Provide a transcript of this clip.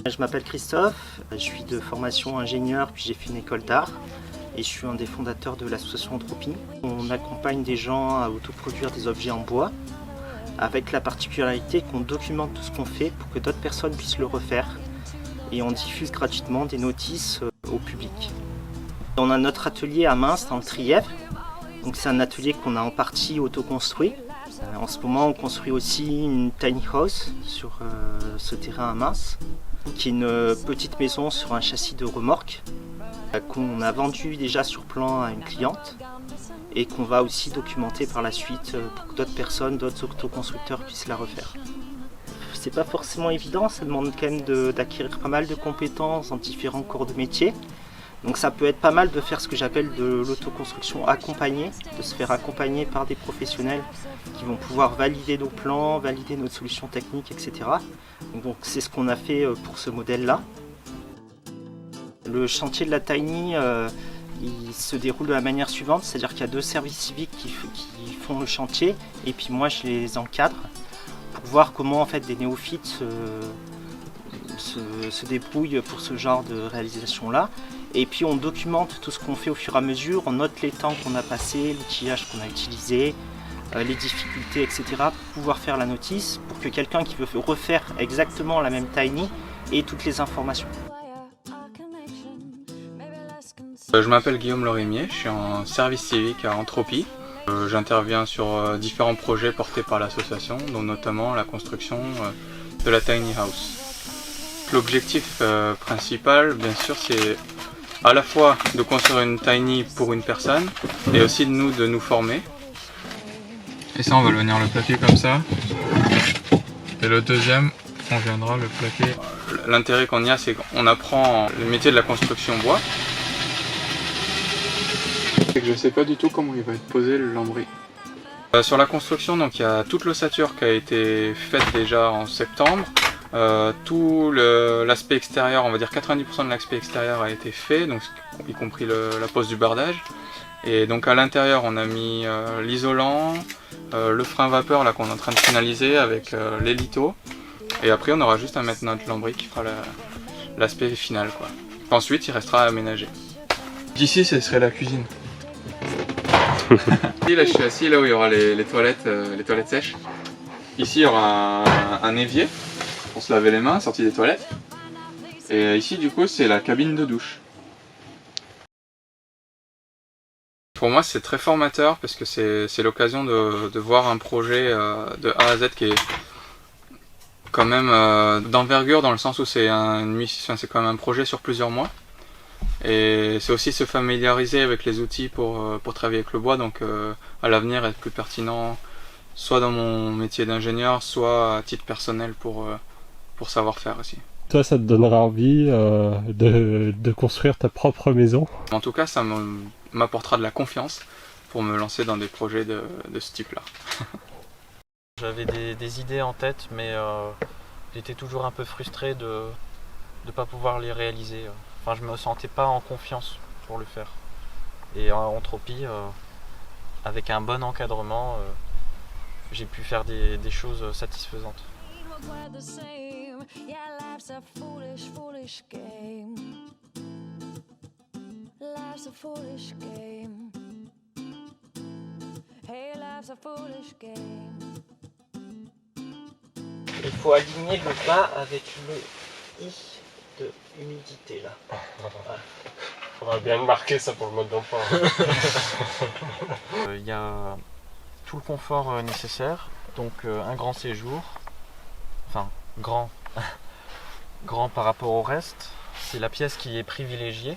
Je m'appelle Christophe, je suis de formation ingénieur puis j'ai fait une école d'art et je suis un des fondateurs de l'association Entropie. On accompagne des gens à autoproduire des objets en bois avec la particularité qu'on documente tout ce qu'on fait pour que d'autres personnes puissent le refaire et on diffuse gratuitement des notices au public. On a notre atelier à Mainz dans le Trièvre, donc c'est un atelier qu'on a en partie autoconstruit. En ce moment on construit aussi une tiny house sur ce terrain à Mainz, qui est une petite maison sur un châssis de remorque qu'on a vendu déjà sur plan à une cliente et qu'on va aussi documenter par la suite pour que d'autres personnes, d'autres autoconstructeurs puissent la refaire. C'est pas forcément évident, ça demande quand même d'acquérir pas mal de compétences dans différents corps de métier. Donc ça peut être pas mal de faire ce que j'appelle de l'autoconstruction accompagnée, de se faire accompagner par des professionnels qui vont pouvoir valider nos plans, valider nos solutions techniques, etc. Donc c'est ce qu'on a fait pour ce modèle-là. Le chantier de la Tiny, il se déroule de la manière suivante, c'est-à-dire qu'il y a 2 services civiques qui font le chantier et puis moi je les encadre pour voir comment en fait des néophytes se débrouillent pour ce genre de réalisation-là. Et puis on documente tout ce qu'on fait au fur et à mesure, on note les temps qu'on a passés, l'outillage qu'on a utilisé, les difficultés, etc. pour pouvoir faire la notice, pour que quelqu'un qui veut refaire exactement la même Tiny ait toutes les informations. Je m'appelle Guillaume Lorimier, je suis en service civique à Entropie. J'interviens sur différents projets portés par l'association, dont notamment la construction de la Tiny House. L'objectif principal, bien sûr, c'est à la fois de construire une tiny pour une personne et aussi de nous former. Et ça, on va venir le plaquer comme ça. Et le deuxième, on viendra le plaquer. L'intérêt qu'on y a, c'est qu'on apprend le métier de la construction bois. C'est que je ne sais pas du tout comment il va être posé le lambris. Sur la construction, donc, il y a toute l'ossature qui a été faite déjà en septembre. Tout l'aspect extérieur, on va dire 90% de l'aspect extérieur a été fait, donc, y compris la pose du bardage. Et donc à l'intérieur on a mis l'isolant, le frein vapeur là qu'on est en train de finaliser avec les lithos. Et après on aura juste à mettre notre lambris qui fera l'aspect final, quoi. Ensuite il restera à aménager. D'ici ce serait la cuisine. Là je suis assis là où il y aura les toilettes sèches. Ici il y aura un évier pour se laver les mains, sorti des toilettes. Et ici du coup c'est la cabine de douche. Pour moi c'est très formateur parce que c'est l'occasion de voir un projet de A à Z qui est quand même d'envergure, dans le sens où c'est quand même un projet sur plusieurs mois. Et c'est aussi se familiariser avec les outils pour travailler avec le bois, donc à l'avenir être plus pertinent soit dans mon métier d'ingénieur, soit à titre personnel pour savoir faire aussi. Toi, ça te donnera envie de construire ta propre maison? En tout cas, ça m'apportera de la confiance pour me lancer dans des projets de ce type-là. J'avais des idées en tête, mais j'étais toujours un peu frustré de ne pas pouvoir les réaliser. Enfin, je me sentais pas en confiance pour le faire. Et en Entropie, avec un bon encadrement, j'ai pu faire des choses satisfaisantes. Il faut aligner le bas avec le I de humidité là. Voilà. Faudra bien le marquer ça pour le mode d'emploi. Il y a tout le confort nécessaire, donc un grand séjour, enfin grand, grand par rapport au reste. C'est la pièce qui est privilégiée.